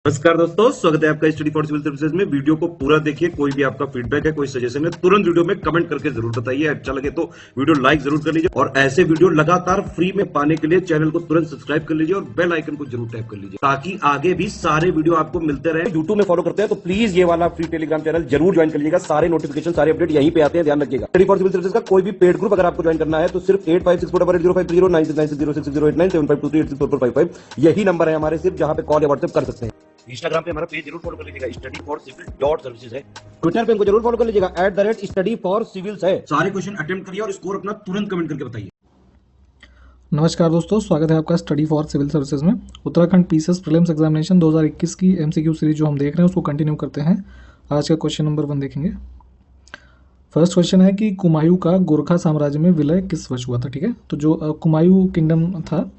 नमस्कार दोस्तों, स्वागत है आपका स्टडी फॉर सिविल सर्विसेज में। वीडियो को पूरा देखिए। कोई भी आपका फीडबैक है, कोई सजेशन है, तुरंत वीडियो में कमेंट करके जरूर बताइए। अच्छा लगे तो वीडियो लाइक जरूर कर लीजिए और ऐसे वीडियो लगातार फ्री में पाने के लिए चैनल को तुरंत सब्सक्राइब कर लीजिए और बेल आइकन को जरूर टैप कर लीजिए ताकि आगे भी सारे वीडियो आपको मिलते रहे। यूट्यूब में फॉलो करते हैं तो प्लीज ये वाला फ्री टेलीग्राम चैनल जरूर ज्वाइन कर लीजिएगा। सारे नोटिफिकेशन, सारे अपडेट यहीं पे आते हैं, ध्यान रखिएगा। स्टडी फॉर सिविल सर्विसेज का कोई भी पेड ग्रुप अगर आपको ज्वाइन करना है तो सिर्फ 8564805309696086089483864455 यही नंबर है हमारे, सिर्फ जहां पे कॉल या व्हाट्सएप कर सकते हैं। इंस्टाग्राम पे हमारा पेज जरूर फॉलो कर लीजिएगा, study for civil dot services है। ट्विटर पे हमको जरूर फॉलो कर लीजिएगा, @स्टडी फॉर सिविल्स है। सारे क्वेश्चन अटेम्प्ट करिए और स्कोर अपना तुरंत कमेंट करके बताइए। नमस्कार दोस्तों, स्वागत है आपका स्टडी फॉर सिविल सर्विसेज में। उत्तराखंड पीसीएस प्रीलिम्स एग्जामिनेशन 2021 की एमसीक्यू सीरीज जो हम देख रहे हैं उसको कंटिन्यू करते हैं। आज का क्वेश्चन नंबर 1 देखेंगे। फर्स्ट क्वेश्चन है कि कुमायूं का गोरखा साम्राज्य में विलय किस वर्ष हुआ था। ठीक है, तो जो कुमायूं किंगडम था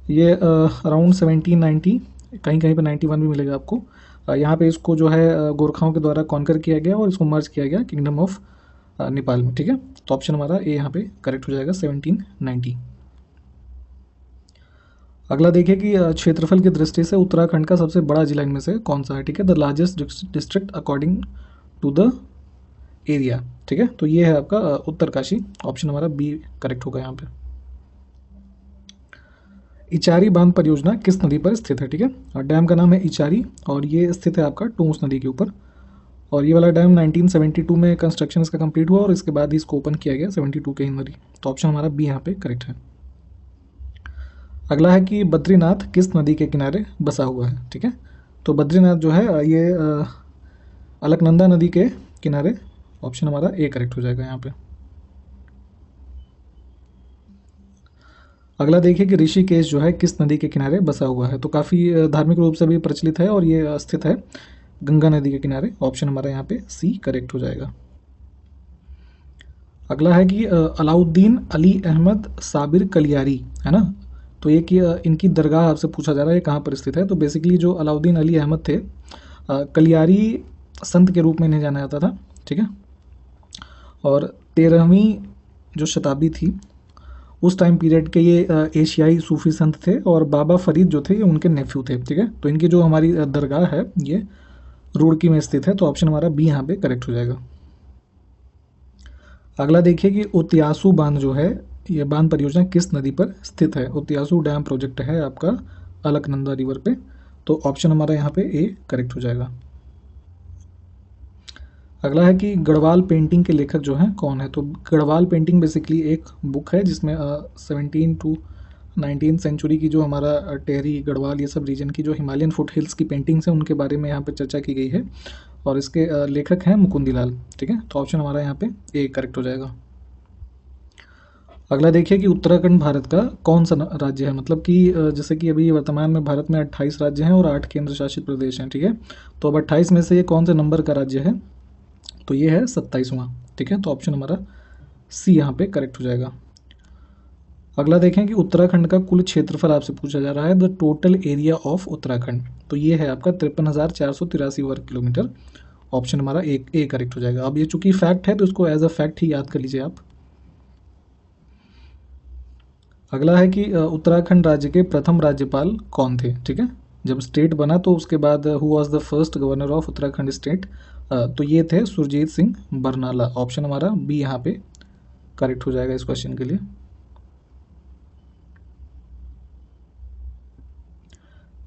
ये अराउंड 1790, कहीं कहीं पर 91 भी मिलेगा आपको। यहाँ पे इसको जो है गोरखाओं के द्वारा कॉन्कर किया गया और इसको मर्ज किया गया किंगडम ऑफ नेपाल में। ठीक है, तो ऑप्शन हमारा ए यहाँ पे करेक्ट हो जाएगा, 1790। अगला देखिए कि क्षेत्रफल की दृष्टि से उत्तराखंड का सबसे बड़ा जिला इनमें से कौन सा है। ठीक है, the largest district according to the area. ठीक है, तो ये है आपका उत्तरकाशी। ऑप्शन हमारा बी करेक्ट होगा यहाँ पे। इचारी बांध परियोजना किस नदी पर स्थित है। ठीक है, और डैम का नाम है इचारी और ये स्थित है आपका टूंस नदी के ऊपर। और ये वाला डैम 1972 में कंस्ट्रक्शन इसका कंप्लीट हुआ और इसके बाद ही इसको ओपन किया गया 72 के जनवरी। तो ऑप्शन हमारा बी यहाँ पे करेक्ट है। अगला है कि बद्रीनाथ किस नदी के किनारे बसा हुआ है। ठीक है, तो बद्रीनाथ जो है ये अलकनंदा नदी के किनारे। ऑप्शन हमारा ए करेक्ट हो जाएगा यहाँ पे। अगला देखिए कि ऋषिकेश जो है किस नदी के किनारे बसा हुआ है। तो काफ़ी धार्मिक रूप से भी प्रचलित है और ये स्थित है गंगा नदी के किनारे। ऑप्शन हमारा यहाँ पे सी करेक्ट हो जाएगा। अगला है कि अलाउद्दीन अली अहमद साबिर कलियारी है ना, तो ये कि इनकी दरगाह आपसे पूछा जा रहा है कहाँ पर स्थित है। तो बेसिकली जो अलाउद्दीन अली अहमद थे कलियारी संत के रूप में इन्हें जाना जाता था। ठीक है, और 13वीं जो शताब्दी थी उस टाइम पीरियड के ये एशियाई सूफी संत थे और बाबा फरीद जो थे ये उनके नेफ्यू थे। ठीक है, तो इनकी जो हमारी दरगाह है ये रुड़की में स्थित है। तो ऑप्शन हमारा बी यहाँ पे करेक्ट हो जाएगा। अगला देखिए कि उतियासू बांध जो है ये बांध परियोजना किस नदी पर स्थित है। उतियासू डैम प्रोजेक्ट है आपका अलकनंदा रिवर पे। तो ऑप्शन हमारा यहाँ पे ए करेक्ट हो जाएगा। अगला है कि गढ़वाल पेंटिंग के लेखक जो हैं कौन है। तो गढ़वाल पेंटिंग बेसिकली एक बुक है जिसमें 17 टू 19 सेंचुरी की जो हमारा टेहरी गढ़वाल ये सब रीजन की जो हिमालयन फुट हिल्स की पेंटिंग्स हैं उनके बारे में यहाँ पे चर्चा की गई है और इसके लेखक हैं मुकुंदीलाल। ठीक है, तो ऑप्शन हमारा यहाँ पे ए करेक्ट हो जाएगा। अगला देखिए कि उत्तराखंड भारत का कौन सा राज्य है। मतलब कि जैसे कि अभी वर्तमान में भारत में 28 राज्य हैं और 8 केंद्र शासित प्रदेश हैं। ठीक है, तो अब 28 में से ये कौन से नंबर का राज्य है, तो ये है 27वां। ठीक है, तो ऑप्शन हमारा सी यहाँ पे करेक्ट हो जाएगा। अगला देखें कि उत्तराखंड का कुल क्षेत्रफल आपसे पूछा जा रहा है, the total area of Uttarakhand. तो ये है आपका 53,483 वर्ग किलोमीटर। ऑप्शन हमारा ए करेक्ट हो जाएगा। अब ये चूंकि फैक्ट है तो इसको एज अ फैक्ट ही याद कर लीजिए आप। अगला है कि उत्तराखंड राज्य के प्रथम राज्यपाल कौन थे। ठीक है, जब स्टेट बना तो उसके बाद who was the first governor of Uttarakhand state, तो ये थे सुरजीत सिंह बरनाला। ऑप्शन हमारा बी यहाँ पे करेक्ट हो जाएगा इस क्वेश्चन के लिए।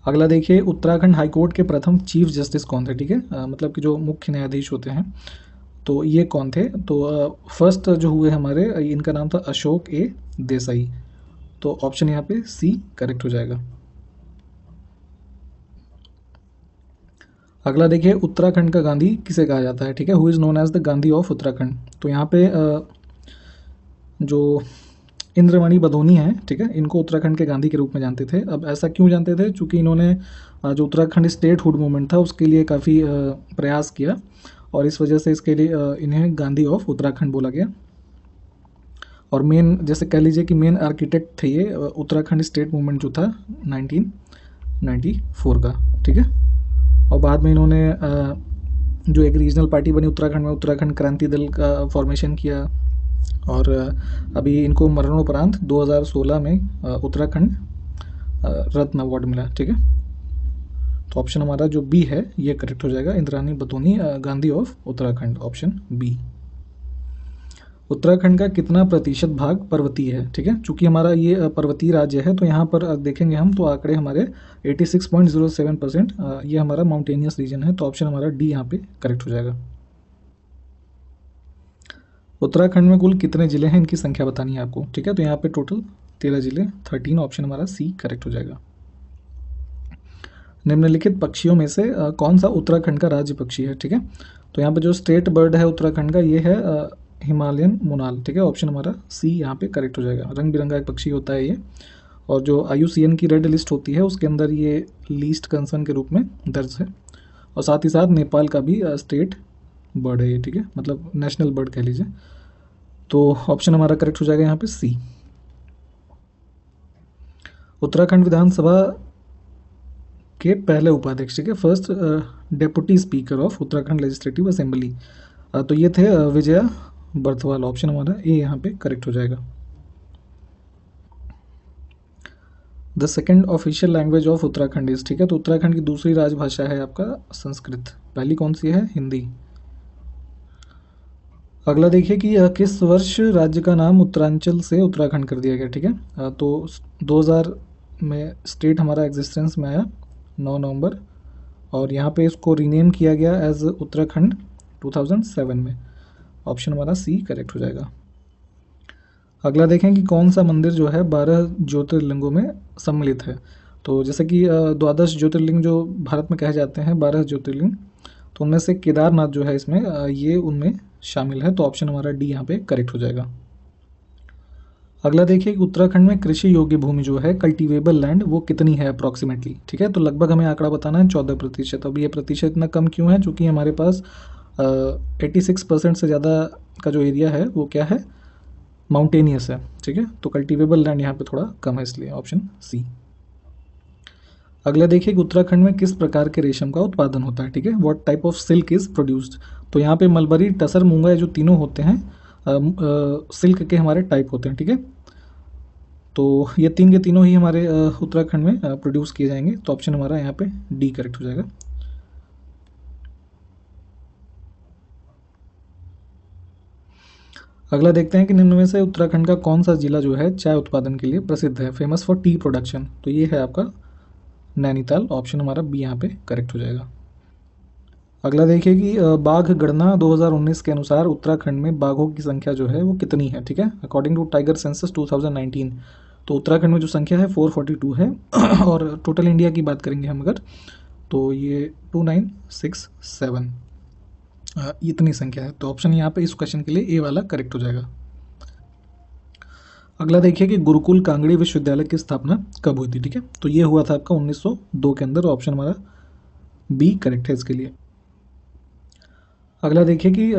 अगला देखिए उत्तराखंड हाईकोर्ट के प्रथम चीफ जस्टिस कौन थे। ठीक है, मतलब कि जो मुख्य न्यायाधीश होते हैं तो ये कौन थे। तो फर्स्ट जो हुए हमारे इनका नाम था अशोक ए देसाई। तो ऑप्शन यहाँ पे सी करेक्ट हो जाएगा। अगला देखिए उत्तराखंड का गांधी किसे कहा जाता है। ठीक है, who is known as the Gandhi of Uttarakhand. तो यहाँ पे जो इंद्रमणि बडोनी हैं, ठीक है, इनको उत्तराखंड के गांधी के रूप में जानते थे। अब ऐसा क्यों जानते थे, चूँकि इन्होंने जो उत्तराखंड स्टेट हुड मूवमेंट था उसके लिए काफ़ी प्रयास किया और इस वजह से इसके लिए इन्हें गांधी ऑफ उत्तराखंड बोला गया। और मेन जैसे कह लीजिए कि मेन आर्किटेक्ट थे ये उत्तराखंड स्टेट मूवमेंट जो था 1994 का। ठीक है, और बाद में इन्होंने जो एक रीजनल पार्टी बनी उत्तराखंड में, उत्तराखंड क्रांति दल का फॉर्मेशन किया और अभी इनको मरणोपरांत 2016 में उत्तराखंड रत्न अवार्ड मिला। ठीक है, तो ऑप्शन हमारा जो बी है ये करेक्ट हो जाएगा, इंदिरा बतौनी Gandhi of Uttarakhand, option B. Uttarakhand का कितना प्रतिशत भाग पर्वतीय है? ठीक है, चूंकि हमारा ये पर्वतीय राज्य है तो यहाँ पर देखेंगे हम तो आंकड़े हमारे 86.07% ये हमारा माउंटेनियस रीजन है, तो ऑप्शन हमारा डी यहाँ पे करेक्ट हो जाएगा। उत्तराखंड में कुल कितने जिले हैं, इनकी संख्या बतानी है आपको। ठीक है, तो यहाँ पे टोटल 13 जिले, 13, ऑप्शन हमारा सी करेक्ट हो जाएगा। निम्नलिखित पक्षियों में से कौन सा उत्तराखंड का राज्य पक्षी है? ठीक है, तो यहाँ पे जो स्टेट बर्ड है उत्तराखंड का ये है हिमालयन मोनाल। ठीक है, ऑप्शन हमारा सी यहाँ पे करेक्ट हो जाएगा। रंग बिरंगा एक पक्षी होता है ये, और जो IUCN की रेड लिस्ट होती है उसके अंदर ये लीस्ट कंसर्न के रूप में दर्ज है, और साथ ही साथ नेपाल का भी स्टेट बर्ड है ये। ठीक है, मतलब नेशनल बर्ड कह लीजिए, तो ऑप्शन हमारा करेक्ट हो जाएगा यहाँ पे सी। उत्तराखंड विधानसभा के पहले उपाध्यक्ष, ठीक है, first deputy speaker of Uttarakhand legislative assembly, तो ये थे विजया बर्थवाल, ऑप्शन हमारा ए यहाँ पे करेक्ट हो जाएगा। The second official language of Uttarakhand is, ठीक है, तो उत्तराखंड की दूसरी राजभाषा है आपका संस्कृत, पहली कौन सी है? हिंदी। अगला देखिए कि किस वर्ष राज्य का नाम उत्तरांचल से उत्तराखंड कर दिया गया। ठीक है, तो 2000 में स्टेट हमारा एग्जिस्टेंस में आया 9 नवंबर, और यहाँ पे इसको रीनेम किया गया एज उत्तराखंड 2007 में, ऑप्शन हमारा सी करेक्ट हो जाएगा। अगला देखें कि कौन सा मंदिर जो है 12 ज्योतिर्लिंगों में सम्मिलित है। तो जैसे कि 12 ज्योतिर्लिंग जो भारत में कहे जाते हैं 12 ज्योतिर्लिंग, तो उनमें से केदारनाथ जो है इसमें ये उनमें शामिल है, तो ऑप्शन हमारा डी यहाँ पे करेक्ट हो जाएगा। अगला देखिए कि उत्तराखंड में कृषि योग्य भूमि जो है कल्टीवेबल लैंड वो कितनी है अप्रॉक्सीमेटली। ठीक है, तो लगभग हमें आंकड़ा बताना है 14%। अब ये प्रतिशत इतना कम क्यों है? चूँकि हमारे पास 86% से ज़्यादा का जो एरिया है वो क्या है? माउंटेनियस है। ठीक है, तो कल्टीवेबल लैंड यहाँ पे थोड़ा कम है, इसलिए ऑप्शन सी। अगला देखिए कि उत्तराखंड में किस प्रकार के रेशम का उत्पादन होता है। ठीक है, what type of silk is produced. तो यहाँ पे मलबरी, टसर, मूंगा, ये जो तीनों होते हैं सिल्क के हमारे टाइप होते हैं। ठीक है, तो ये तीन के तीनों ही हमारे उत्तराखंड में प्रोड्यूस किए जाएंगे, तो ऑप्शन हमारा यहाँ पे डी करेक्ट हो जाएगा। अगला देखते हैं कि निम्न में से उत्तराखंड का कौन सा जिला जो है चाय उत्पादन के लिए प्रसिद्ध है, फेमस फॉर टी प्रोडक्शन। तो ये है आपका नैनीताल, ऑप्शन हमारा बी यहाँ पे करेक्ट हो जाएगा। अगला देखिए कि बाघ गणना 2019 के अनुसार उत्तराखंड में बाघों की संख्या जो है वो कितनी है। ठीक है, अकॉर्डिंग टू टाइगर सेंसस 2019, तो उत्तराखंड में जो संख्या है 442 है और टोटल इंडिया की बात करेंगे हम अगर, तो ये 2967 इतनी संख्या है, तो ऑप्शन यहाँ पे इस क्वेश्चन के लिए ए वाला करेक्ट हो जाएगा। अगला देखिए कि गुरुकुल कांगड़ी विश्वविद्यालय की स्थापना कब हुई थी। ठीक है, तो ये हुआ था आपका 1902 के अंदर, ऑप्शन हमारा बी करेक्ट है इसके लिए। अगला देखिए कि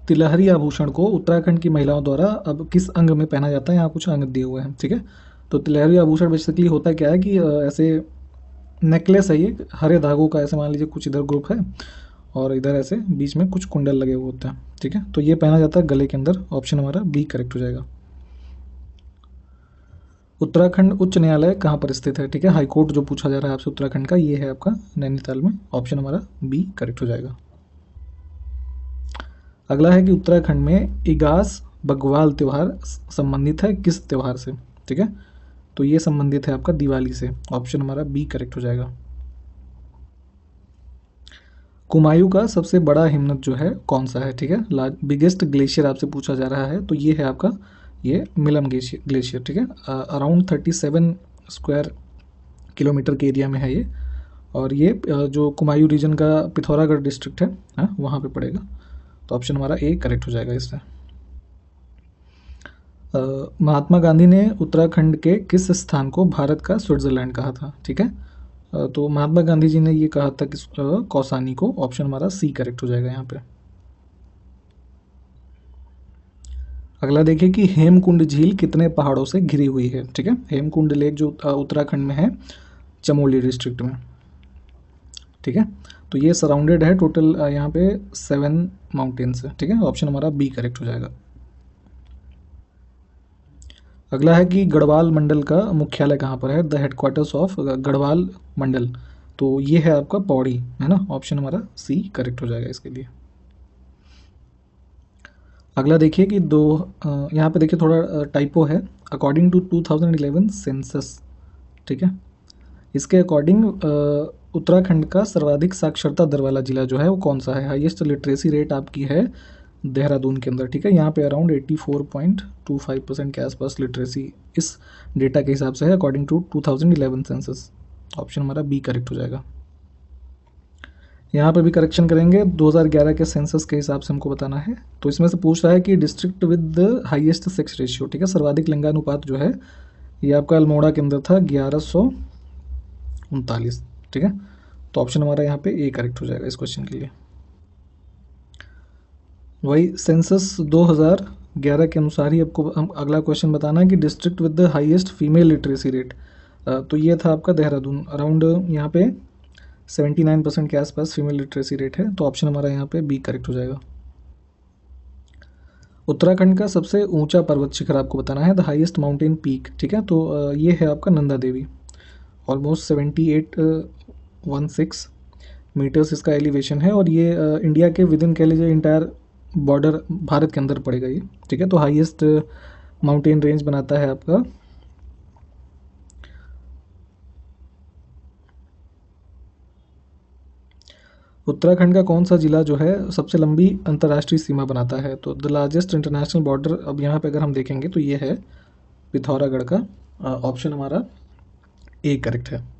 तिलहरी आभूषण को उत्तराखंड की महिलाओं द्वारा अब किस अंग में पहना जाता है, यहाँ कुछ अंग दिए हुए हैं। ठीक है, तो तिलहरी आभूषण बेसिकली होता क्या है कि ऐसे नेकलेस है ये हरे धागों का, ऐसे मान लीजिए कुछ इधर ग्रुप है और इधर ऐसे बीच में कुछ कुंडल लगे हुए होते हैं। ठीक है, तो ये पहना जाता है गले के अंदर, ऑप्शन हमारा बी करेक्ट हो जाएगा। उत्तराखंड उच्च न्यायालय कहाँ पर स्थित है। ठीक है, हाईकोर्ट जो पूछा जा रहा है आपसे उत्तराखंड का, ये है आपका नैनीताल में, ऑप्शन हमारा बी करेक्ट हो जाएगा। अगला है कि उत्तराखंड में इगास बग्वाल त्यौहार संबंधित है किस त्यौहार से। ठीक है, तो ये संबंधित है आपका दिवाली से, ऑप्शन हमारा बी करेक्ट हो जाएगा। कुमायूं का सबसे बड़ा हिमनद जो है कौन सा है। ठीक है, बिगेस्ट ग्लेशियर आपसे पूछा जा रहा है, तो ये है आपका ये मिलम ग्लेशियर। ठीक है, अराउंड 37 स्क्वायर किलोमीटर के एरिया में है ये, और ये जो कुमायूं रीजन का पिथौरागढ़ डिस्ट्रिक्ट है वहाँ पे पड़ेगा, तो ऑप्शन हमारा ए करेक्ट हो जाएगा इससे। महात्मा गांधी ने उत्तराखंड के किस स्थान को भारत का स्विट्जरलैंड कहा था। ठीक है, तो महात्मा गांधी जी ने ये कहा था कि कौसानी को, ऑप्शन हमारा सी करेक्ट हो जाएगा यहाँ पे। अगला देखिए कि हेमकुंड झील कितने पहाड़ों से घिरी हुई है। ठीक है, हेमकुंड लेक जो उत्तराखंड में है चमोली डिस्ट्रिक्ट में। ठीक है, तो ये सराउंडेड है टोटल यहाँ पे 7 माउंटेन्स है। ठीक है, ऑप्शन हमारा बी करेक्ट हो जाएगा। अगला है कि गढ़वाल मंडल का मुख्यालय कहाँ पर है, द हेडक्वार्टर्स ऑफ गढ़वाल मंडल तो ये है आपका पौड़ी, है ना। ऑप्शन हमारा सी करेक्ट हो जाएगा इसके लिए। अगला देखिए कि यहाँ पे देखिए थोड़ा टाइपो है। अकॉर्डिंग टू 2011 सेंसस, ठीक है, इसके अकॉर्डिंग उत्तराखंड का सर्वाधिक साक्षरता दर वाला जिला जो है वो कौन सा है। हाईएस्ट लिटरेसी रेट आपकी है देहरादून के अंदर, ठीक है। यहाँ पे अराउंड 84.25% के आसपास लिटरेसी इस डेटा के हिसाब से है अकॉर्डिंग टू 2011 सेंसस। ऑप्शन हमारा बी करेक्ट हो जाएगा। यहाँ पे भी करेक्शन करेंगे, 2011 के सेंसस के हिसाब से हमको बताना है। तो इसमें से पूछ रहा है कि district with the highest sex ratio, ठीक है, सर्वाधिक लिंगानुपात जो है ये आपका अल्मोड़ा के अंदर था 1139, ठीक है। तो ऑप्शन हमारा यहाँ पे ए करेक्ट हो जाएगा इस क्वेश्चन के लिए। वही सेंसस 2011 के अनुसार ही आपको हम अगला क्वेश्चन बताना है कि district with the highest female literacy rate, तो ये था आपका देहरादून। अराउंड यहाँ पे 79% के आसपास फीमेल लिटरेसी रेट है। तो ऑप्शन हमारा यहाँ पे बी करेक्ट हो जाएगा। उत्तराखंड का सबसे ऊंचा पर्वत शिखर आपको बताना है, द हाईएस्ट माउंटेन पीक, ठीक है। तो ये है आपका नंदा देवी। ऑलमोस्ट 7816 मीटर्स इसका एलिवेशन है, और ये इंडिया के विद इन कह लीजिए इंटायर बॉर्डर भारत के अंदर पड़ेगा ये, ठीक है। तो हाईएस्ट माउंटेन रेंज बनाता है आपका उत्तराखंड का कौन सा जिला जो है सबसे लंबी अंतर्राष्ट्रीय सीमा बनाता है। तो द लार्जेस्ट इंटरनेशनल बॉर्डर, अब यहाँ पे अगर हम देखेंगे तो ये है पिथौरागढ़ का। ऑप्शन हमारा ए करेक्ट है।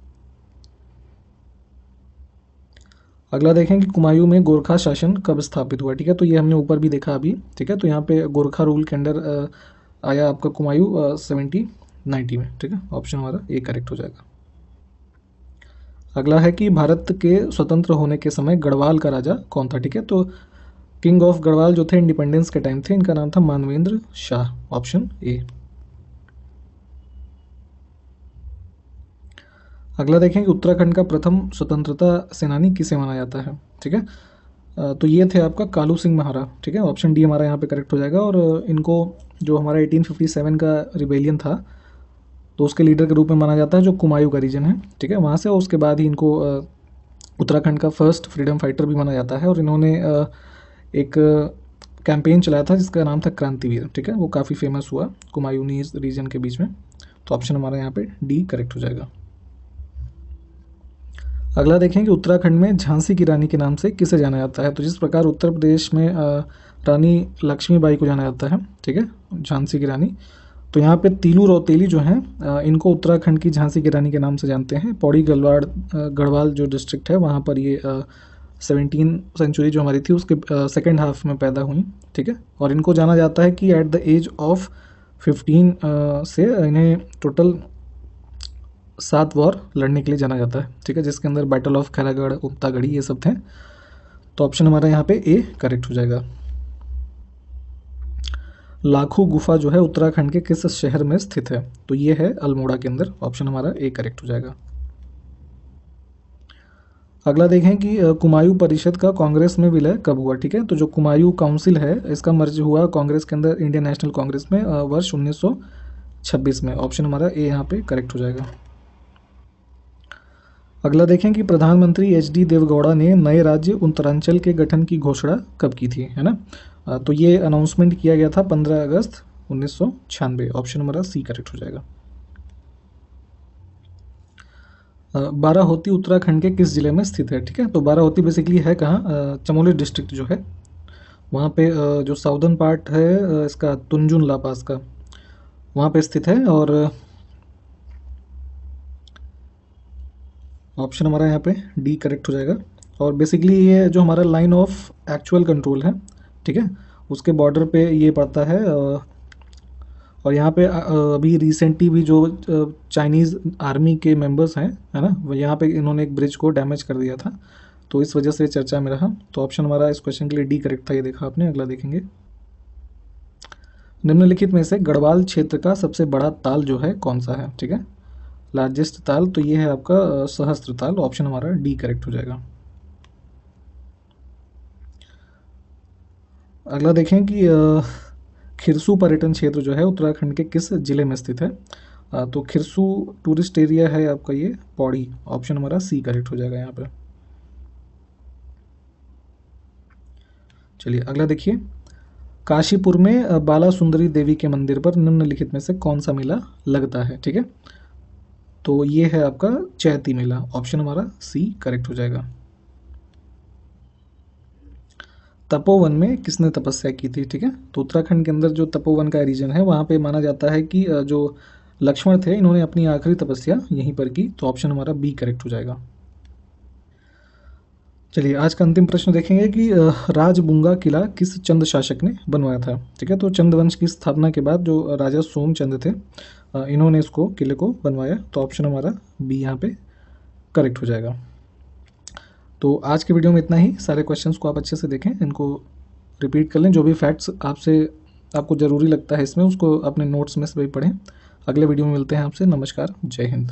अगला देखें कि कुमायूं में गोरखा शासन कब स्थापित हुआ, ठीक है। तो ये हमने ऊपर भी देखा अभी, ठीक है। तो यहाँ पे गोरखा रूल के अंडर आया आपका कुमायूं 1790 में, ठीक है। ऑप्शन हमारा ए करेक्ट हो जाएगा। अगला है कि भारत के स्वतंत्र होने के समय गढ़वाल का राजा कौन था, ठीक है। तो किंग ऑफ गढ़वाल जो थे इंडिपेंडेंस के टाइम थे, इनका नाम था मानवेंद्र शाह। Option A. अगला देखें कि उत्तराखंड का प्रथम स्वतंत्रता सेनानी किसे माना जाता है, ठीक है। तो ये थे आपका कालू सिंह महारा, ठीक है। ऑप्शन डी हमारा यहाँ पे करेक्ट हो जाएगा। और इनको जो हमारा 1857 का रिबेलियन था तो उसके लीडर के रूप में माना जाता है, जो कुमायूं का रीजन है, ठीक है, वहाँ से। और उसके बाद ही इनको उत्तराखंड का फर्स्ट फ्रीडम फाइटर भी माना जाता है। और इन्होंने एक कैंपेन चलाया था जिसका नाम था क्रांतिवीर, ठीक है। वो काफ़ी फेमस हुआ कुमायूनीज रीजन के बीच में। तो ऑप्शन हमारा यहाँ पे डी करेक्ट हो जाएगा। अगला देखें कि उत्तराखंड में झांसी की रानी के नाम से किसे जाना जाता है। तो जिस प्रकार उत्तर प्रदेश में रानी लक्ष्मीबाई को जाना जाता है, ठीक है, झांसी की रानी, तो यहाँ पे तीलू रौतेली जो हैं इनको उत्तराखंड की झांसी की रानी के नाम से जानते हैं। पौड़ी गढ़वाल जो डिस्ट्रिक्ट है वहाँ पर ये 17वीं सेंचुरी जो हमारी थी उसके सेकेंड हाफ में पैदा हुई, ठीक है। और इनको जाना जाता है कि एट द एज ऑफ 15 से इन्हें टोटल 7 वॉर लड़ने के लिए जाना जाता है, ठीक है, जिसके अंदर बैटल ऑफ खैरागढ़, उपतागढ़ी ये सब थे। तो ऑप्शन हमारा यहाँ पे ए करेक्ट हो जाएगा। लाखों गुफा जो है उत्तराखंड के किस शहर में स्थित है। तो ये है अल्मोड़ा के अंदर। ऑप्शन हमारा ए करेक्ट हो जाएगा। अगला देखें कि कुमायूं परिषद का कांग्रेस में विलय कब हुआ, ठीक है। तो जो कुमायूं काउंसिल है इसका मर्ज हुआ कांग्रेस के अंदर इंडियन नेशनल कांग्रेस में वर्ष 1926 में। ऑप्शन हमारा ए यहाँ पे करेक्ट हो जाएगा। अगला देखें कि प्रधानमंत्री एच.डी. देवगौड़ा ने नए राज्य उत्तरांचल के गठन की घोषणा कब की थी, है ना। तो ये अनाउंसमेंट किया गया था 15 अगस्त 1996। ऑप्शन हमारा सी करेक्ट हो जाएगा। बाराहोती उत्तराखंड के किस जिले में स्थित है, ठीक है। तो बाराहोती बेसिकली है कहाँ, चमोली डिस्ट्रिक्ट जो है वहाँ पे जो साउदर्न पार्ट है इसका तुंजुन ला पास का वहाँ पे स्थित है। और ऑप्शन हमारा यहाँ पे डी करेक्ट हो जाएगा। और बेसिकली ये जो हमारा लाइन ऑफ एक्चुअल कंट्रोल है, ठीक है, उसके बॉर्डर पे ये पड़ता है। और यहाँ पे अभी रिसेंटली भी जो चाइनीज़ आर्मी के मेंबर्स हैं, है ना, यहाँ पे इन्होंने एक ब्रिज को डैमेज कर दिया था, तो इस वजह से चर्चा में रहा। तो ऑप्शन हमारा इस क्वेश्चन के लिए डी करेक्ट था, ये देखा आपने। अगला देखेंगे, निम्नलिखित में से गढ़वाल क्षेत्र का सबसे बड़ा ताल जो है कौन सा है, ठीक है, लार्जेस्ट ताल। तो ये है आपका सहस्त्र ताल। ऑप्शन हमारा डी करेक्ट हो जाएगा। अगला देखें कि खिरसू पर्यटन क्षेत्र जो है उत्तराखंड के किस जिले में स्थित है। तो खिरसू टूरिस्ट एरिया है आपका ये पौड़ी, ऑप्शन हमारा सी करेक्ट हो जाएगा यहाँ पर। चलिए अगला देखिए, काशीपुर में बाला सुंदरी देवी के मंदिर पर निम्नलिखित में से कौन सा मेला लगता है, ठीक है। तो ये है आपका चैती मेला, ऑप्शन हमारा सी करेक्ट हो जाएगा। तपोवन में किसने तपस्या की थी, ठीक है। तो उत्तराखंड के अंदर जो तपोवन का रीजन है वहाँ पे माना जाता है कि जो लक्ष्मण थे इन्होंने अपनी आखिरी तपस्या यहीं पर की, तो ऑप्शन हमारा बी करेक्ट हो जाएगा। चलिए आज का अंतिम प्रश्न देखेंगे कि राजबुंगा किला किस चंद शासक ने बनवाया था, ठीक है। तो चंद वंश की स्थापना के बाद जो राजा सोमचंद थे इन्होंने इसको किले को बनवाया, तो ऑप्शन हमारा बी यहाँ पे करेक्ट हो जाएगा। तो आज के वीडियो में इतना ही। सारे क्वेश्चंस को आप अच्छे से देखें, इनको रिपीट कर लें, जो भी फैक्ट्स आपको ज़रूरी लगता है इसमें उसको अपने नोट्स में से भी पढ़ें। अगले वीडियो में मिलते हैं आपसे। नमस्कार, जय हिंद।